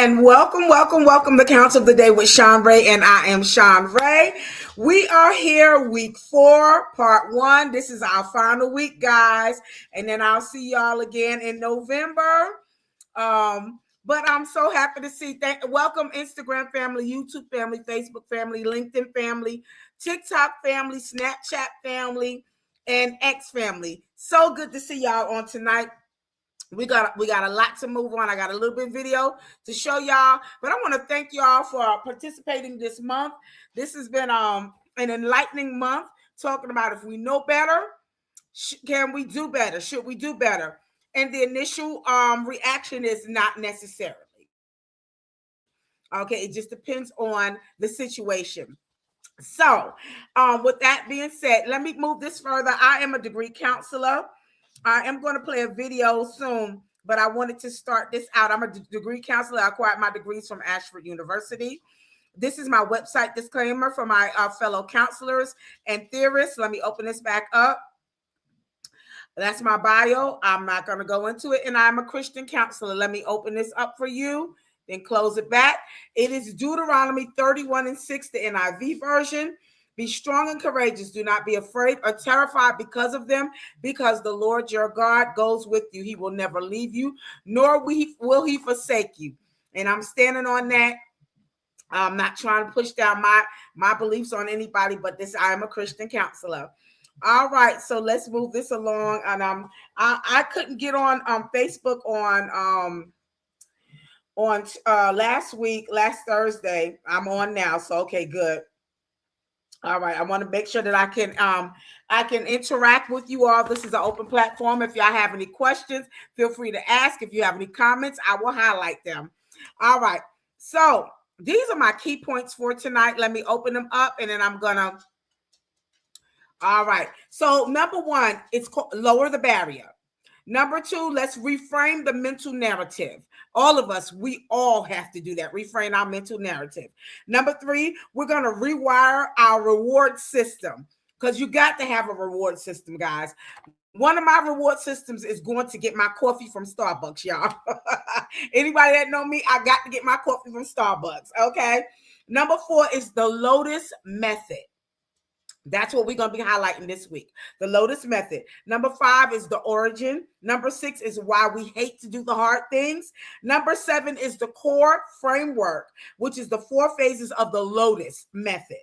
And welcome to Counsel of the Day with Shanrae, and I am Shanrae. We are here, week 4, part 1. This is our final week, guys, and then I'll see y'all again in November. But I'm so happy to see. Welcome, Instagram family, YouTube family, Facebook family, LinkedIn family, TikTok family, Snapchat family, and X family. So good to see y'all on tonight. We got a lot to move on. I got a little bit of video to show y'all, but I want to thank y'all for participating this month. This has been an enlightening month, talking about if we know better, can we do better? Should we do better? And the initial reaction is not necessarily. Okay, it just depends on the situation. So, with that being said, let me move this further. I am a degree counselor. I am going to play a video soon, but I wanted to start this out. I'm a degree counselor. I acquired my degrees from Ashford University. This is my website disclaimer for my fellow counselors and theorists. Let me open this back up. That's my bio. I'm not going to go into it. And I'm a Christian counselor. Let me open this up for you, then close it back. It is Deuteronomy 31:6, the NIV version. Be strong and courageous. Do not be afraid or terrified because of them, because the Lord your God goes with you. He will never leave you, nor will he forsake you. And I'm standing on that. I'm not trying to push down my beliefs on anybody, but I am a Christian counselor. All right, so let's move this along. And I couldn't get on Facebook on last Thursday. I'm on now, so okay, good. All right, I want to make sure that I can interact with you all. This is an open platform. If y'all have any questions, feel free to ask. If you have any comments, I will highlight them. All right, so these are my key points for tonight. Let me open them up, and then I'm gonna. All right, so number 1, it's called lower the barrier. Number 2, let's reframe the mental narrative. All of us, we all have to do that, reframe our mental narrative. Number 3, we're going to rewire our reward system, because you got to have a reward system, guys. One of my reward systems is going to get my coffee from Starbucks, y'all. Anybody that know me, I got to get my coffee from Starbucks, okay? Number 4 is the Lotus Method. That's what we're going to be highlighting this week. The Lotus Method. Number 5 is the origin. Number 6 is why we hate to do the hard things. Number 7 is the core framework, which is the 4 phases of the Lotus Method.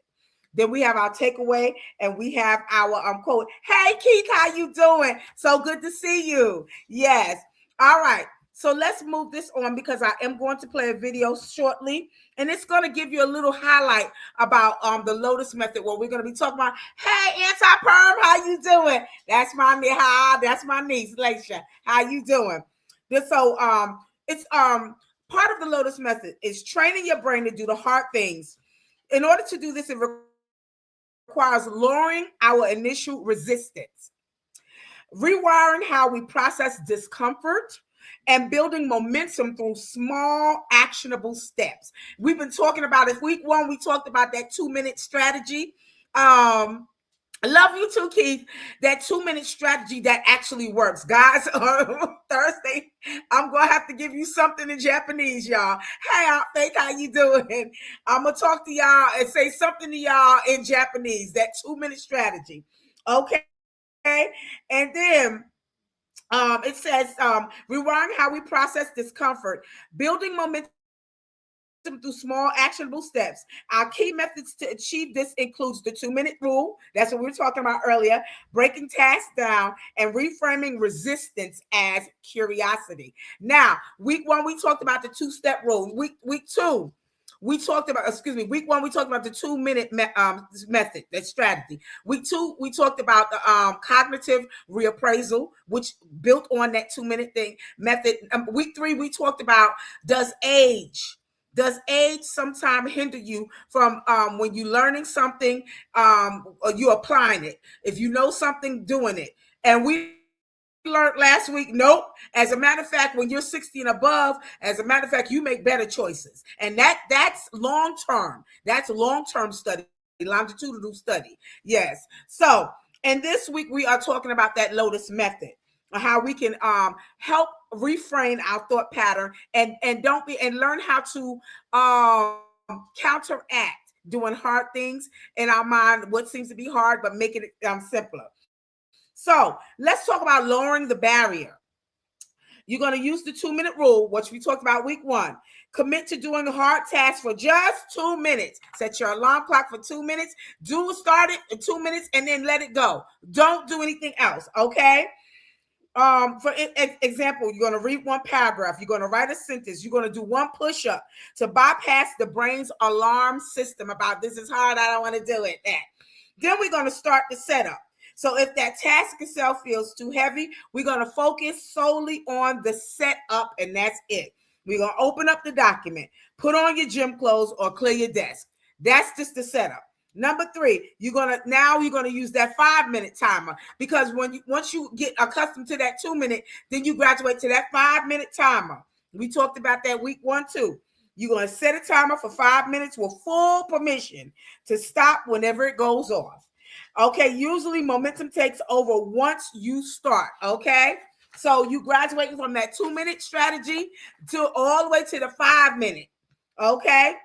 Then we have our takeaway, and we have our quote. Hey, Keith, how you doing? So good to see you. Yes. All right. So let's move this on, because I am going to play a video shortly, and it's going to give you a little highlight about the Lotus Method, where we're going to be talking about, hey, anti-perm, how you doing? That's my niece, Laisha. How you doing? So it's part of the Lotus Method is training your brain to do the hard things. In order to do this, it requires lowering our initial resistance, rewiring how we process discomfort, and building momentum through small, actionable steps. We've been talking about it. Week 1, we talked about that 2-minute strategy. I love you too, Keith. That 2-minute strategy that actually works. Guys, on Thursday, I'm going to have to give you something in Japanese, y'all. Hey, Aunt Faith, how you doing? I'm going to talk to y'all and say something to y'all in Japanese, that 2-minute strategy. Okay? And then it says, rewiring how we process discomfort, building momentum through small actionable steps. Our key methods to achieve this includes the 2-minute rule. That's what we were talking about earlier, breaking tasks down and reframing resistance as curiosity. Now, week 1, we talked about the 2-step rule. Week 2, we talked about, week 1, we talked about the 2-minute method, that strategy. Week 2, we talked about the cognitive reappraisal, which built on that 2-minute method. Week 3, we talked about, does age sometimes hinder you from when you're learning something, or you applying it? If you know something, doing it. And we learned last week, nope. As a matter of fact, when you're 60 and above, as a matter of fact, you make better choices. And that's long-term. That's long-term study, longitudinal study. Yes. So, and this week we are talking about that Lotus Method. how we can help reframe our thought pattern and don't be and learn how to counteract doing hard things in our mind, what seems to be hard, but making it simpler. So let's talk about lowering the barrier. You're going to use the 2-minute rule, which we talked about week 1. Commit to doing hard tasks for just 2 minutes. Set your alarm clock for 2 minutes. Start it in 2 minutes and then let it go. Don't do anything else, okay? For example, you're going to read one paragraph. You're going to write a sentence. You're going to do one push-up to bypass the brain's alarm system about this is hard, I don't want to do it. Then we're going to start the setup. So if that task itself feels too heavy, we're going to focus solely on the setup, and that's it. We're going to open up the document, put on your gym clothes, or clear your desk. That's just the setup. Number 3, you're going to use that 5-minute timer, because once you get accustomed to that 2-minute, then you graduate to that 5-minute timer. We talked about that week 1 too. You're going to set a timer for 5 minutes with full permission to stop whenever it goes off. Okay, usually momentum takes over once you start, okay? So you graduating from that 2-minute strategy to all the way to the 5-minute, okay?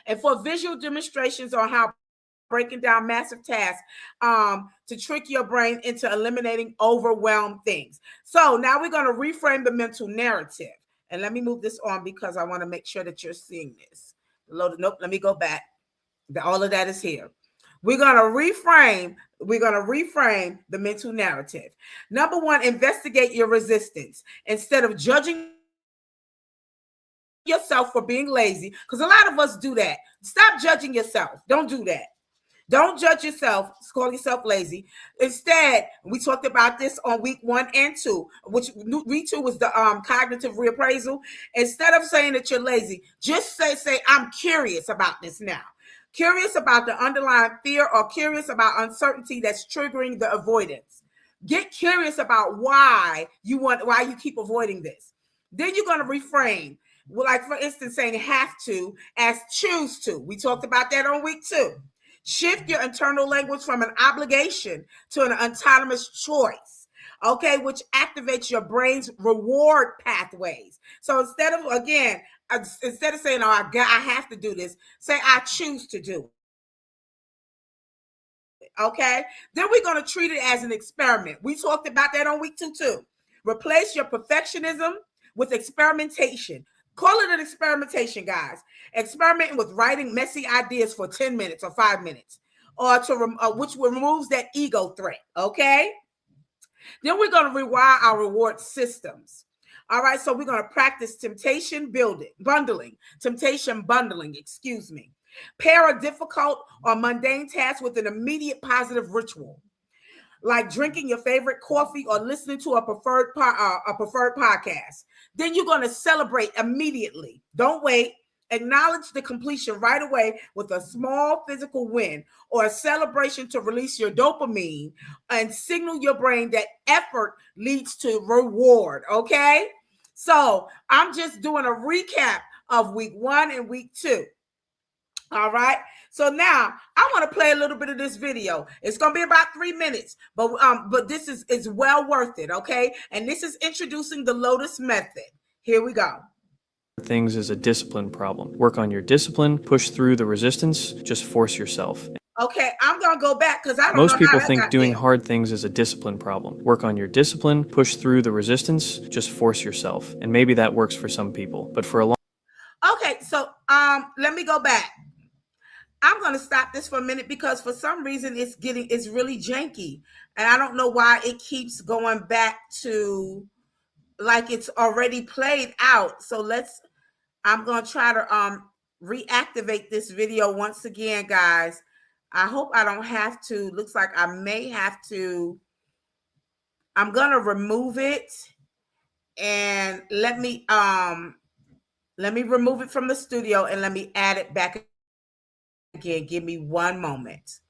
And for visual demonstrations on how breaking down massive tasks to trick your brain into eliminating overwhelmed things. So now we're going to reframe the mental narrative. And let me move this on because I want to make sure that you're seeing this. Nope, let me go back. All of that is here. We're going to reframe the mental narrative. Number 1, investigate your resistance. Instead of judging yourself for being lazy, because a lot of us do that. Stop judging yourself. Don't do that. Don't judge yourself, call yourself lazy. Instead, we talked about this on week 1 and 2, which week 2 was the cognitive reappraisal. Instead of saying that you're lazy, just say, I'm curious about this now. Curious about the underlying fear, or curious about uncertainty that's triggering the avoidance. Get curious about why you keep avoiding this. Then you're going to reframe. Well, like for instance, saying have to as choose to. We talked about that on week 2. Shift your internal language from an obligation to an autonomous choice, okay, which activates your brain's reward pathways. So instead of saying, oh, I have to do this, say I choose to do it, okay? Then we're going to treat it as an experiment. We talked about that on week 2 too. Replace your perfectionism with experimentation. Call it an experimentation, guys. Experimenting with writing messy ideas for 10 minutes or 5 minutes, or which removes that ego threat, okay? Then we're going to rewire our reward systems. All right, so we're going to practice temptation bundling. Pair a difficult or mundane task with an immediate positive ritual, like drinking your favorite coffee or listening to a preferred podcast. Then you're going to celebrate immediately. Don't wait. Acknowledge the completion right away with a small physical win or a celebration to release your dopamine and signal your brain that effort leads to reward, okay? So I'm just doing a recap of week 1 and week 2. All right. So now I want to play a little bit of this video. It's going to be about 3 minutes, but this is well worth it. Okay. And this is introducing the Lotus Method. Here we go. Things is a discipline problem. Work on your discipline, push through the resistance, just force yourself. Okay, I'm going to go back because I don't know. Most people think doing hard things is a discipline problem. Work on your discipline, push through the resistance, just force yourself. And maybe that works for some people, but for a long... Okay, so let me go back. I'm going to stop this for a minute because for some reason it's really janky. And I don't know why it keeps going back to like it's already played out. So I'm going to try to reactivate this video once again, guys. I hope I don't have to. Looks like I may have to. I'm going to remove it and let me remove it from the studio and let me add it back again. Give me one moment.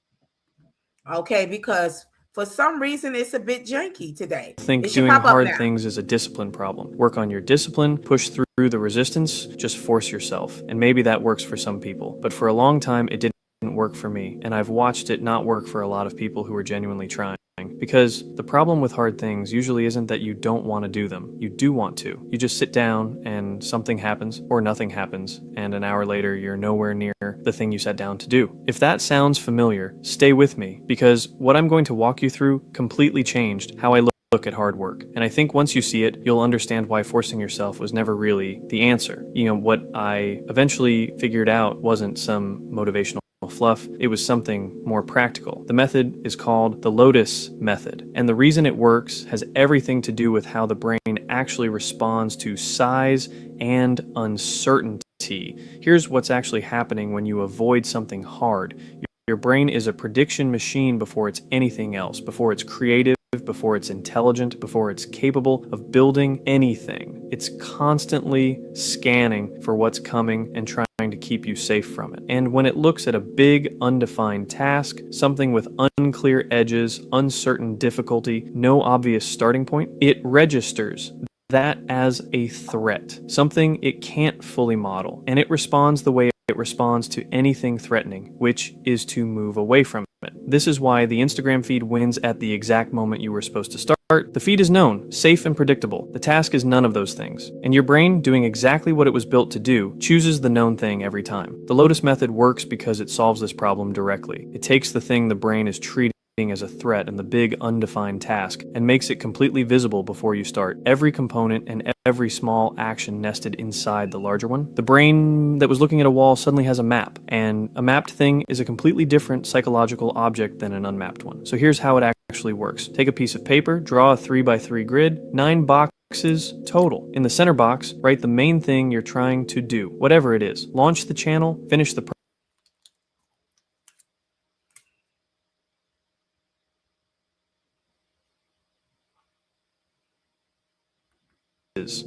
Okay, because for some reason it's a bit janky today. Think doing hard things is a discipline problem. Work on your discipline, push through the resistance, just force yourself. And maybe that works for some people, but for a long time it didn't work for me, and I've watched it not work for a lot of people who are genuinely trying. Because the problem with hard things usually isn't that you don't want to do them. You do want to. You just sit down and something happens or nothing happens, and an hour later you're nowhere near the thing you sat down to do. If that sounds familiar, stay with me, because what I'm going to walk you through completely changed how I look at hard work. And I think once you see it, you'll understand why forcing yourself was never really the answer. What I eventually figured out wasn't some motivational fluff, it was something more practical. The method is called the Lotus Method, and the reason it works has everything to do with how the brain actually responds to size and uncertainty. Here's what's actually happening when you avoid something hard. Your brain is a prediction machine before it's anything else, before it's creative, before it's intelligent, before it's capable of building anything. It's constantly scanning for what's coming and trying to keep you safe from it. And when it looks at a big, undefined task, something with unclear edges, uncertain difficulty, no obvious starting point, it registers that as a threat, something it can't fully model, and it responds the way it responds to anything threatening, which is to move away from it. This is why the Instagram feed wins at the exact moment you were supposed to start. The feed is known, safe and predictable. The task is none of those things. And your brain, doing exactly what it was built to do, chooses the known thing every time. The Lotus Method works because it solves this problem directly. It takes the thing the brain is treating as a threat and the big undefined task and makes it completely visible before you start. Every component and every small action nested inside the larger one. The brain that was looking at a wall suddenly has a map, and a mapped thing is a completely different psychological object than an unmapped one. So here's how it actually works. Take a piece of paper, draw a 3x3 grid, 9 boxes total. In the center box, write the main thing you're trying to do, whatever it is. Launch the channel, finish the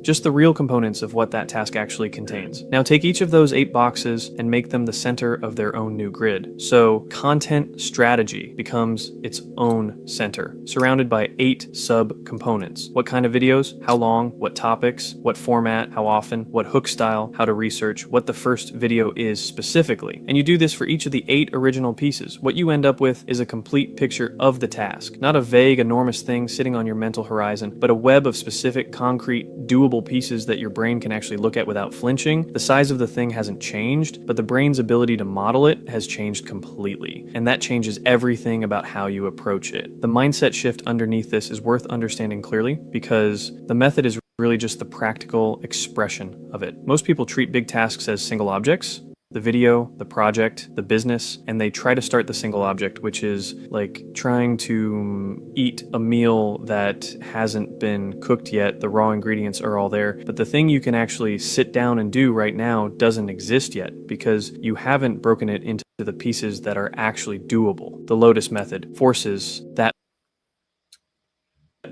just the real components of what that task actually contains. Now take each of those 8 boxes and make them the center of their own new grid. So content strategy becomes its own center, surrounded by 8 sub-components. What kind of videos, how long, what topics, what format, how often, what hook style, how to research, what the first video is specifically. And you do this for each of the 8 original pieces. What you end up with is a complete picture of the task, not a vague, enormous thing sitting on your mental horizon, but a web of specific, concrete, doable pieces that your brain can actually look at without flinching. The size of the thing hasn't changed, but the brain's ability to model it has changed completely. And that changes everything about how you approach it. The mindset shift underneath this is worth understanding clearly, because the method is really just the practical expression of it. Most people treat big tasks as single objects. The video, the project, the business, and they try to start the single object, which is like trying to eat a meal that hasn't been cooked yet. The raw ingredients are all there, but the thing you can actually sit down and do right now doesn't exist yet because you haven't broken it into the pieces that are actually doable. The Lotus Method forces that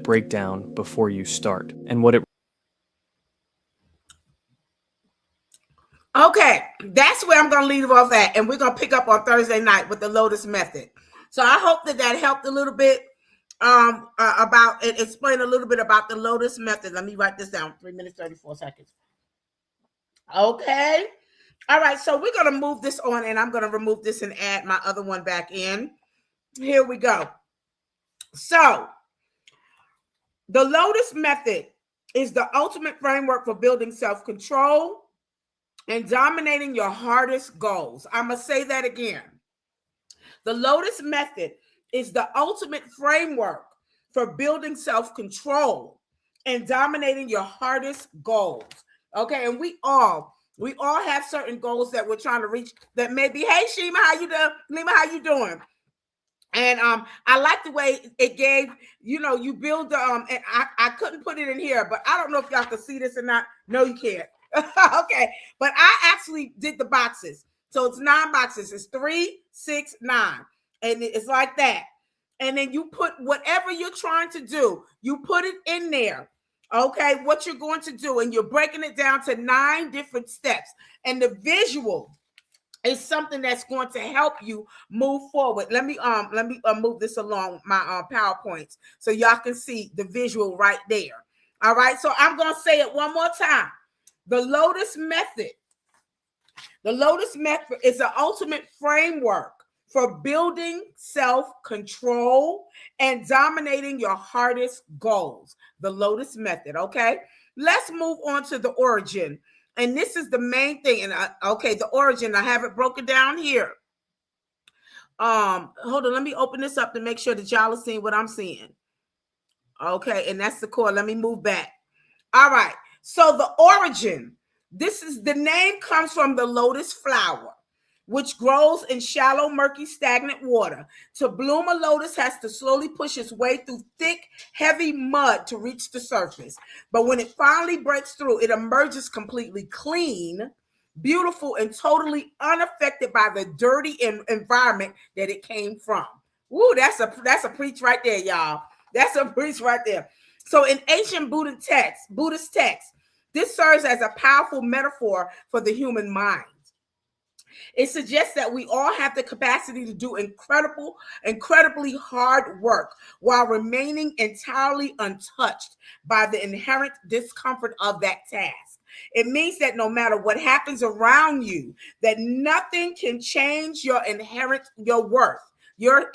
breakdown before you start. And what it Okay, that's where I'm going to leave off at, and we're going to pick up on Thursday night with the Lotus Method. So I hope that helped a little bit about and explain a little bit about the Lotus Method. Let me write this down. 3 minutes 34 seconds. Okay. All right. So we're going to move this on, and I'm going to remove this and add my other one back in. Here we go. So the Lotus Method is the ultimate framework for building self-control and dominating your hardest goals. I'm going to say that again. The Lotus Method is the ultimate framework for building self-control and dominating your hardest goals. Okay, and we all have certain goals that we're trying to reach that may be, hey, Shima, how you doing? Lima, how you doing? And I like the way it gave, you build the, and I couldn't put it in here, but I don't know if y'all can see this or not. No, you can't. Okay, but I actually did the boxes. So it's 9 boxes. It's 3, 6, 9. And it's like that. And then you put whatever you're trying to do, you put it in there. Okay, what you're going to do, and you're breaking it down to 9 different steps. And the visual is something that's going to help you move forward. Let me move this along my PowerPoints so y'all can see the visual right there. All right, so I'm going to say it one more time. The Lotus Method. The Lotus Method is the ultimate framework for building self-control and dominating your hardest goals. The Lotus Method, okay? Let's move on to the origin. And this is the main thing. And the origin, I have it broken down here. Hold on, let me open this up to make sure that y'all are seeing what I'm seeing. Okay, and that's the core. Let me move back. All right. So the origin, the name comes from the lotus flower, which grows in shallow, murky, stagnant water. To bloom, a lotus has to slowly push its way through thick, heavy mud to reach the surface. But when it finally breaks through, it emerges completely clean, beautiful, and totally unaffected by the dirty environment that it came from. Woo, that's a preach right there, y'all. That's a preach right there. So in ancient Buddhist texts, this serves as a powerful metaphor for the human mind. It suggests that we all have the capacity to do incredibly hard work while remaining entirely untouched by the inherent discomfort of that task. It means that no matter what happens around you, that nothing can change your worth, your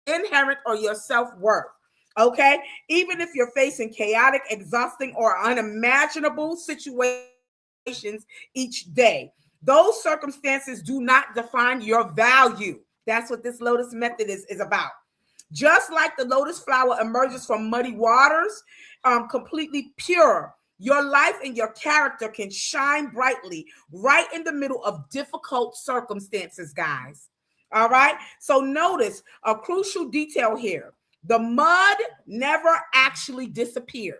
inherent or your self-worth. Okay, even if you're facing chaotic, exhausting, or unimaginable situations each day, those circumstances do not define your value. That's what this Lotus Method is about. Just like the lotus flower emerges from muddy waters, completely pure, your life and your character can shine brightly right in the middle of difficult circumstances, guys. All right. So notice a crucial detail here. The mud never actually disappeared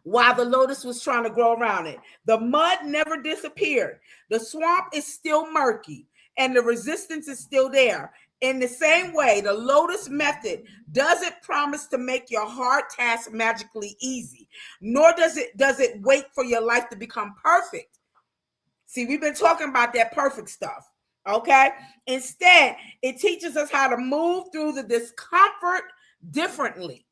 while the lotus was trying to grow around it. The mud never disappeared. The swamp is still murky and the resistance is still there. In the same way, the Lotus Method doesn't promise to make your hard task magically easy, nor does it wait for your life to become perfect. See, we've been talking about that perfect stuff. Okay. Instead, it teaches us how to move through the discomfort differently.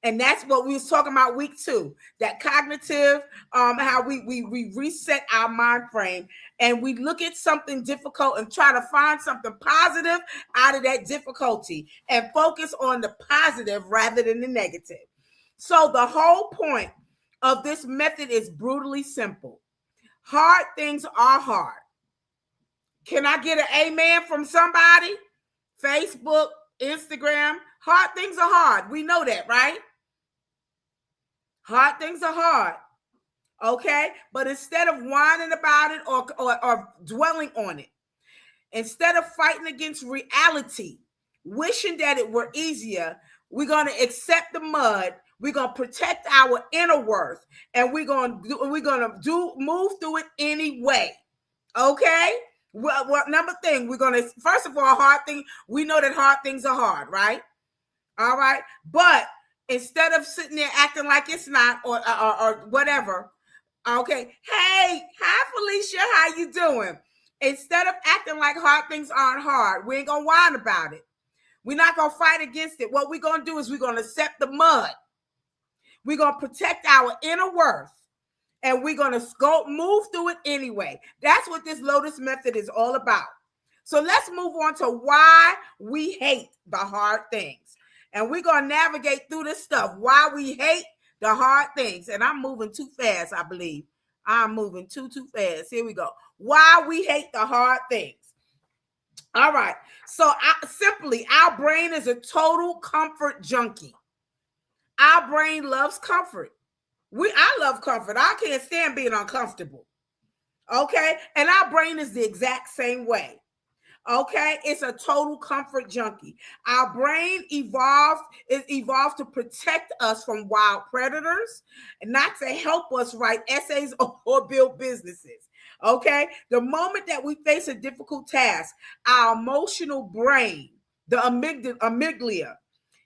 And that's what we was talking about week 2, that cognitive, how we reset our mind frame and we look at something difficult and try to find something positive out of that difficulty and focus on the positive rather than the negative. So the whole point of this method is brutally simple. Hard things are hard. Can I get an amen from somebody? Facebook, Instagram. Hard things are hard. We know that, right? Hard things are hard. Okay? But instead of whining about it or dwelling on it, instead of fighting against reality, wishing that it were easier, we're going to accept the mud. We're going to protect our inner worth, and we're going to move through it anyway. Okay? Well, number thing, we're going to, first of all, hard thing, we know that hard things are hard, right? All right. But instead of sitting there acting like it's not or whatever, okay. Hey, hi, Felicia. How you doing? Instead of acting like hard things aren't hard, we ain't going to whine about it. We're not going to fight against it. What we're going to do is we're going to accept the mud. We're going to protect our inner worth. And we're going to move through it anyway. That's what this Lotus Method is all about. So let's move on to why we hate the hard things. And we're going to navigate through this stuff. Why we hate the hard things. And I'm moving too fast, I believe. I'm moving too fast. Here we go. Why we hate the hard things. All right. So our brain is a total comfort junkie. Our brain loves comfort. I love comfort. I can't stand being uncomfortable. Okay. And our brain is the exact same way. Okay. It's a total comfort junkie. Our brain evolved to protect us from wild predators and not to help us write essays or build businesses. Okay. The moment that we face a difficult task, our emotional brain, the amygdala,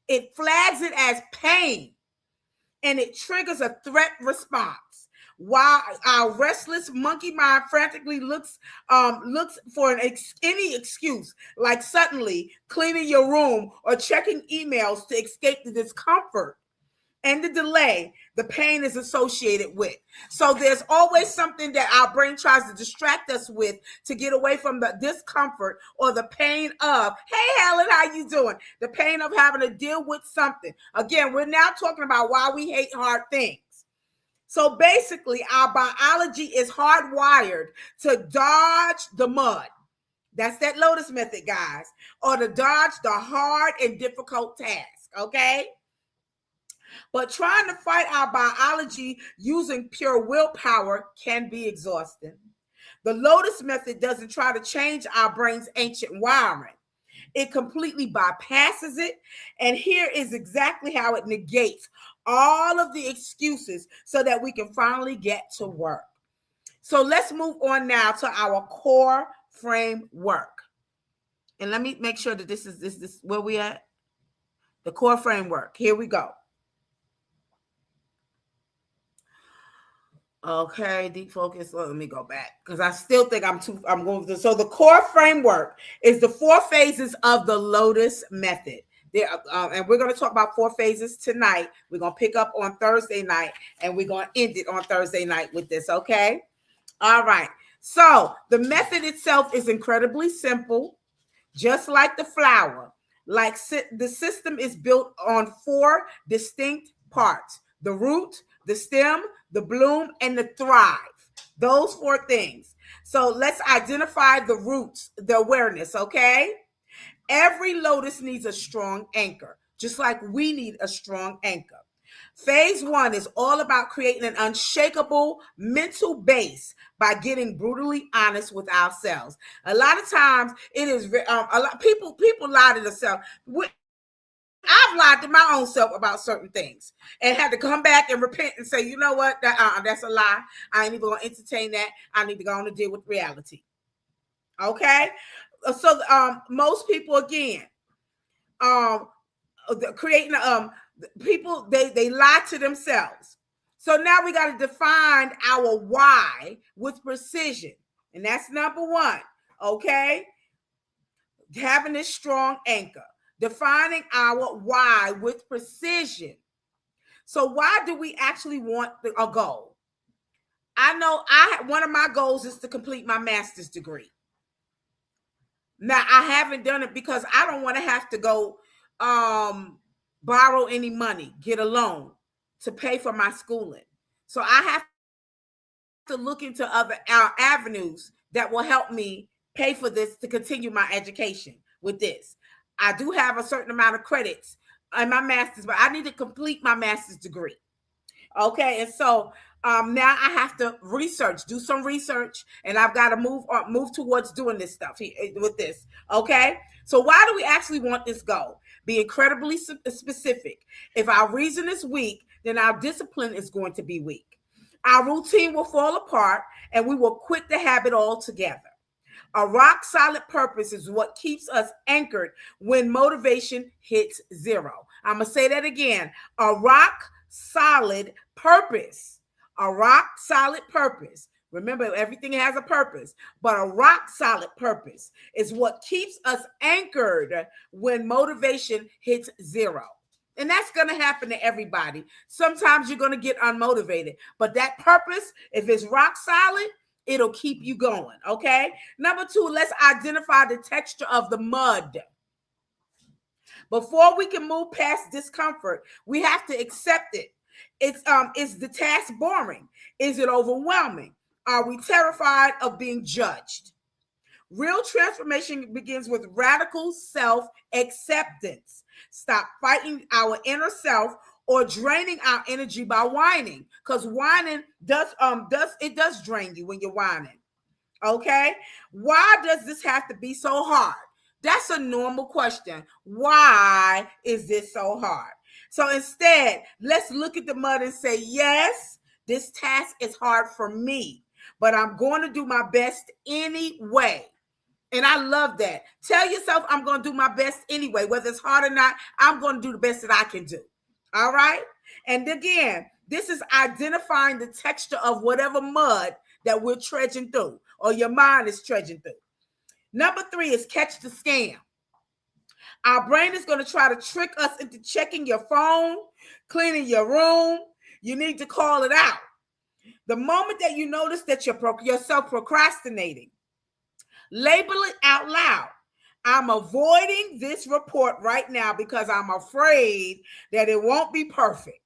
it flags it as pain. And it triggers a threat response, while our restless monkey mind frantically looks for any excuse, like suddenly cleaning your room or checking emails to escape the discomfort. and the delay the pain is associated with. So there's always something that our brain tries to distract us with to get away from the discomfort or the pain of, hey Helen, how you doing? The pain of having to deal with something. Again, we're now talking about why we hate hard things. So basically, our biology is hardwired to dodge the mud. That's that Lotus Method, guys, or to dodge the hard and difficult task, okay? But trying to fight our biology using pure willpower can be exhausting. The Lotus Method doesn't try to change our brain's ancient wiring. It completely bypasses it. And here is exactly how it negates all of the excuses so that we can finally get to work. So let's move on now to our core framework. And let me make sure that this is where we at. The core framework. Here we go. Okay, deep focus. Let me go back because I still think I'm going to. So the core framework is the 4 phases of the Lotus Method. There, and we're going to talk about 4 phases tonight. We're going to pick up on Thursday night, and we're going to end it on Thursday night with this. Okay. All right. So the method itself is incredibly simple, just like the flower. Like the system is built on 4 distinct parts: the root, the stem, the bloom, and the thrive. Those 4 things. So let's identify the roots, the awareness, okay? Every lotus needs a strong anchor, just like we need a strong anchor. Phase 1 is all about creating an unshakable mental base by getting brutally honest with ourselves. A lot of times it is a lot people lie to themselves. I've lied to my own self about certain things and had to come back and repent and say, you know what, that's a lie. I ain't even going to entertain that. I need to go on and deal with reality. Okay? So most people, again, creating people, they lie to themselves. So now we got to define our why with precision. And that's number 1. Okay? Having this strong anchor. Defining our why with precision. So why do we actually want a goal? I know one of my goals is to complete my master's degree. Now, I haven't done it because I don't want to have to go borrow any money, get a loan to pay for my schooling. So I have to look into other avenues that will help me pay for this to continue my education with this. I do have a certain amount of credits in my master's, but I need to complete my master's degree. Okay, and so now I have to do some research, and I've got to move towards doing this stuff with this. Okay, so why do we actually want this goal? Be incredibly specific. If our reason is weak, then our discipline is going to be weak. Our routine will fall apart, and we will quit the habit altogether. A rock solid purpose is what keeps us anchored when motivation hits 0. I'm going to say that again. A rock solid purpose. A rock solid purpose. Remember, everything has a purpose, but a rock solid purpose is what keeps us anchored when motivation hits 0. And that's going to happen to everybody. Sometimes you're going to get unmotivated, but that purpose, if it's rock solid, it'll keep you going, okay? Number 2, let's identify the texture of the mud. Before we can move past discomfort, we have to accept it. Is the task boring? Is it overwhelming? Are we terrified of being judged? Real transformation begins with radical self-acceptance. Stop fighting our inner self or draining our energy by whining, because whining does drain you when you're whining. Okay, why does this have to be so hard? That's a normal question. Why is this so hard? So instead, let's look at the mud and say, yes, this task is hard for me, but I'm going to do my best anyway. And I love that. Tell yourself, I'm going to do my best anyway. Whether it's hard or not, I'm going to do the best that I can do. All right? And again, this is identifying the texture of whatever mud that we're trudging through or your mind is trudging through. Number 3 is catch the scam. Our brain is going to try to trick us into checking your phone, cleaning your room. You need to call it out. The moment that you notice that you're yourself procrastinating, label it out loud. I'm avoiding this report right now because I'm afraid that it won't be perfect.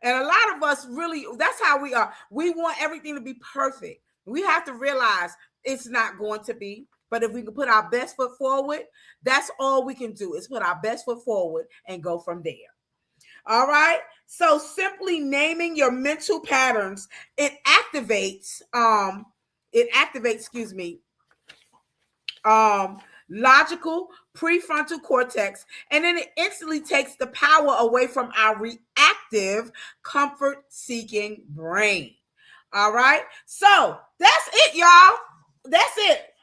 And a lot of us really, that's how we are. We want everything to be perfect. We have to realize it's not going to be. But if we can put our best foot forward, that's all we can do is put our best foot forward and go from there. All right. So simply naming your mental patterns, it activates, logical prefrontal cortex, and then it instantly takes the power away from our reactive comfort-seeking brain. All right. So that's it, y'all. That's it.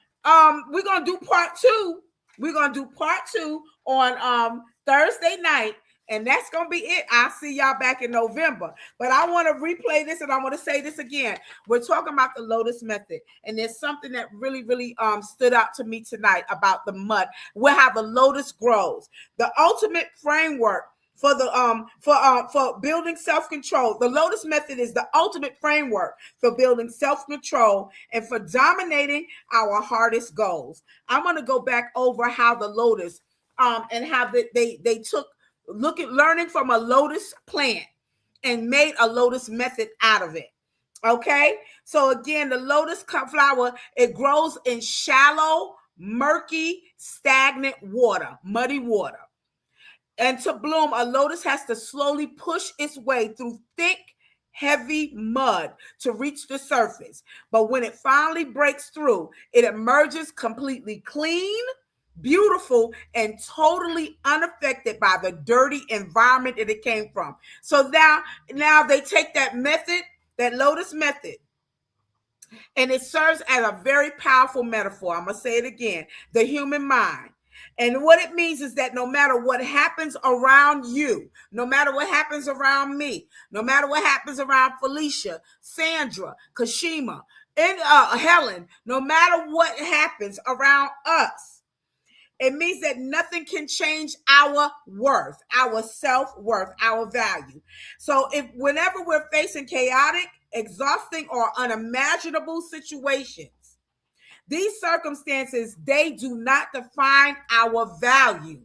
We're gonna do part two. We're gonna do part two on Thursday night. And that's going to be it. I'll see y'all back in November. But I want to replay this and I want to say this again. We're talking about the Lotus Method. And there's something that really, really stood out to me tonight about the mud. How the lotus grows. The ultimate framework for the for building self-control. The Lotus Method is the ultimate framework for building self-control and for dominating our hardest goals. I'm going to go back over how the lotus and how they took learning from a lotus plant and made a lotus method out of it. Okay. So again, the lotus flower, it grows in shallow, murky, stagnant water, muddy water. And to bloom, a lotus has to slowly push its way through thick, heavy mud to reach the surface. But when it finally breaks through, it emerges completely clean, beautiful, and totally unaffected by the dirty environment that it came from. So now they take that method, that Lotus Method, and it serves as a very powerful metaphor. I'm going to say it again, the human mind. And what it means is that no matter what happens around you, no matter what happens around me, no matter what happens around Felicia, Sandra, Kashima, and Helen, no matter what happens around us, it means that nothing can change our worth, our self-worth, our value. So whenever we're facing chaotic, exhausting, or unimaginable situations, these circumstances, they do not define our value.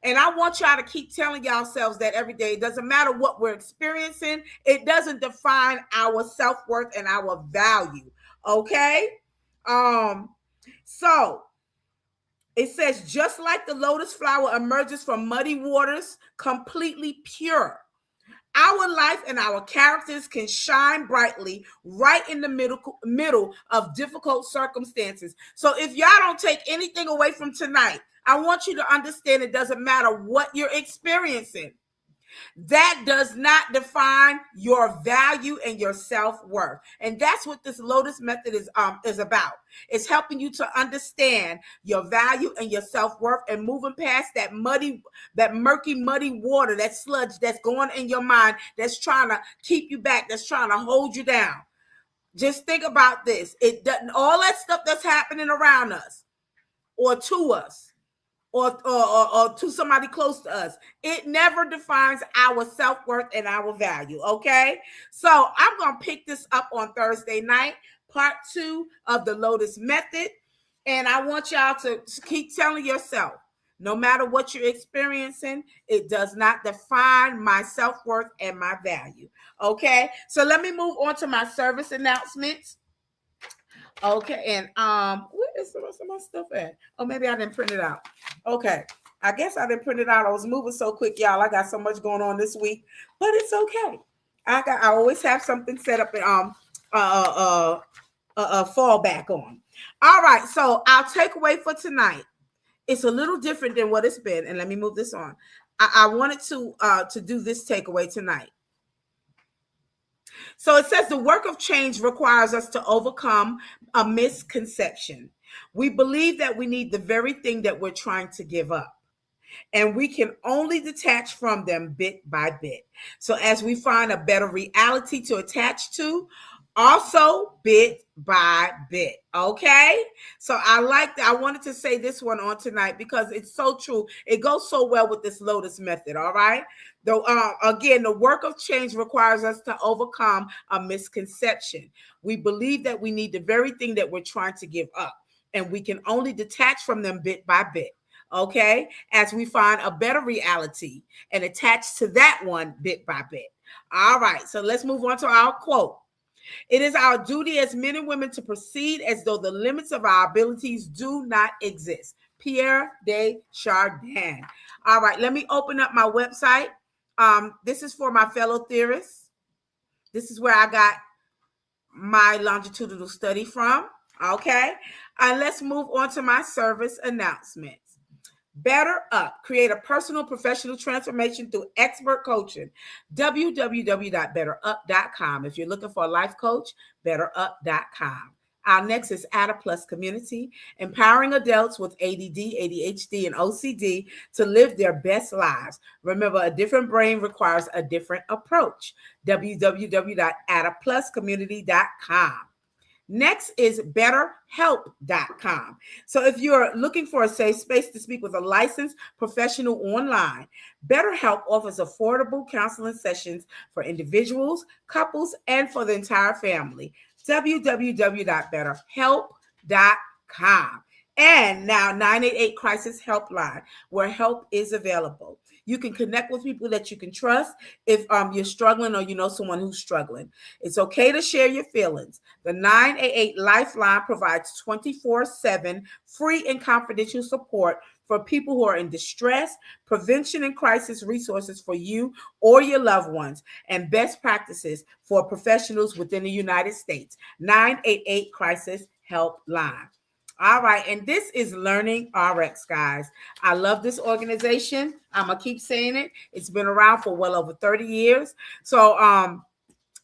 And I want y'all to keep telling yourselves that every day. It doesn't matter what we're experiencing. It doesn't define our self-worth and our value. Okay? So it says, just like the lotus flower emerges from muddy waters, completely pure, our life and our characters can shine brightly right in the middle of difficult circumstances. So if y'all don't take anything away from tonight, I want you to understand it doesn't matter what you're experiencing. That does not define your value and your self-worth. And that's what this Lotus Method is about. It's helping you to understand your value and your self-worth and moving past that murky, muddy water, that sludge that's going in your mind, that's trying to keep you back, that's trying to hold you down. Just think about this. It doesn't, all that stuff that's happening around us or to us, or to somebody close to us, it never defines our self-worth and our value. Okay, so I'm gonna pick this up on Thursday night, part 2 of the Lotus Method, and I want y'all to keep telling yourself, no matter what you're experiencing, it does not define my self-worth and my value. Okay, so let me move on to my service announcements. Okay, and where is the rest of my stuff at? Oh, maybe I didn't print it out. Okay, I guess I didn't print it out. I was moving so quick, y'all. I got so much going on this week, but it's okay. I always have something set up and fall back on. All right, so our takeaway for tonight, it's a little different than what it's been, and let me move this on. I wanted to do this takeaway tonight. So it says the work of change requires us to overcome a misconception. We believe that we need the very thing that we're trying to give up, and we can only detach from them bit by bit. So as we find a better reality to attach to, Also bit by bit. Okay. So I like that. I wanted to say this one on tonight because it's so true. It goes so well with this Lotus method. All right. Though again, the work of change requires us to overcome a misconception. We believe that we need the very thing that we're trying to give up, and we can only detach from them bit by bit. Okay, as we find a better reality and attach to that one bit by bit. All right, so let's move on to our quote. It is our duty as men and women to proceed as though the limits of our abilities do not exist. Pierre de Chardin. All right, let me open up my website. This is for my fellow theorists. This is where I got my longitudinal study from. Okay, and let's move on to my service announcements. Better Up. Create a personal professional transformation through expert coaching. www.betterup.com. If you're looking for a life coach, betterup.com. Our next is Add a Plus Community, empowering adults with ADD, ADHD, and OCD to live their best lives. Remember, a different brain requires a different approach. www.addapluscommunity.com. Next is betterhelp.com. So if you're looking for a safe space to speak with a licensed professional online, BetterHelp offers affordable counseling sessions for individuals, couples, and for the entire family. www.betterhelp.com. And now 988 Crisis Helpline, where help is available. You can connect with people that you can trust if you're struggling or you know someone who's struggling. It's okay to share your feelings. The 988 Lifeline provides 24/7 free and confidential support for people who are in distress, prevention and crisis resources for you or your loved ones, and best practices for professionals within the United States. 988 Crisis Helpline. All right, and this is Learning RX, guys. I love this organization. I'm gonna keep saying it. It's been around for well over 30 years. So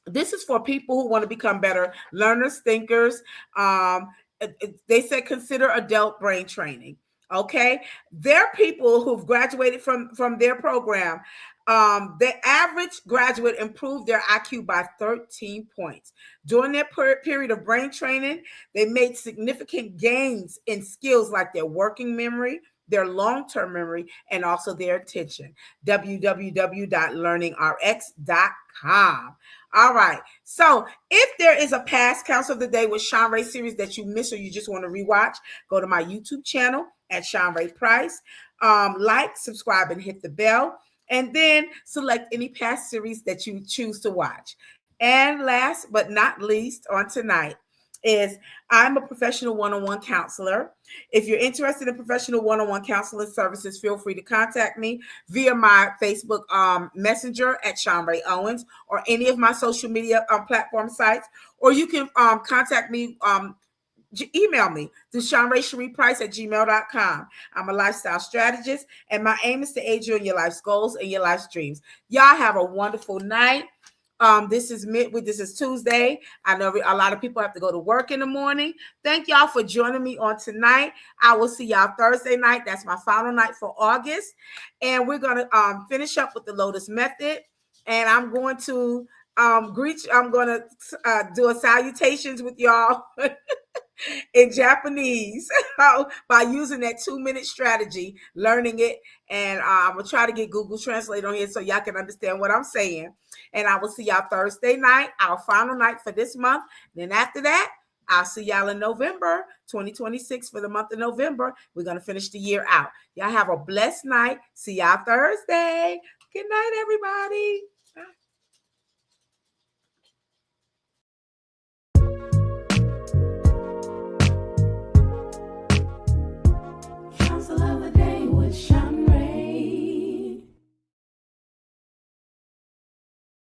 this is for people who want to become better learners, thinkers. They said consider adult brain training. Okay, they're people who've graduated from their program. The average graduate improved their IQ by 13 points. During their period of brain training, they made significant gains in skills like their working memory, their long-term memory, and also their attention. www.learningrx.com. All right. So if there is a past Counsel of the Day with Shanrae series that you missed or you just want to rewatch, go to my YouTube channel at Shanrae Price. Like, subscribe, and hit the bell. And then select any past series that you choose to watch. And last but not least on tonight is I'm a professional one-on-one counselor. If you're interested in professional one-on-one counseling services, feel free to contact me via my Facebook Messenger at Shanrae Owens or any of my social media platform sites, or you can contact me email me to ShanraeCheriePrice@gmail.com. I'm a lifestyle strategist, and my aim is to aid you in your life's goals and your life's dreams. Y'all have a wonderful night. This is Tuesday. I know a lot of people have to go to work in the morning. Thank y'all for joining me on tonight. I will see y'all Thursday night. That's my final night for August. And we're going to finish up with the Lotus Method. And I'm going to do a salutations with y'all in Japanese by using that 2-minute strategy, learning it. And I'm going to try to get Google Translate on here so y'all can understand what I'm saying. And I will see y'all Thursday night, our final night for this month. Then after that, I'll see y'all in November 2026 for the month of November. We're going to finish the year out. Y'all have a blessed night. See y'all Thursday. Good night, everybody.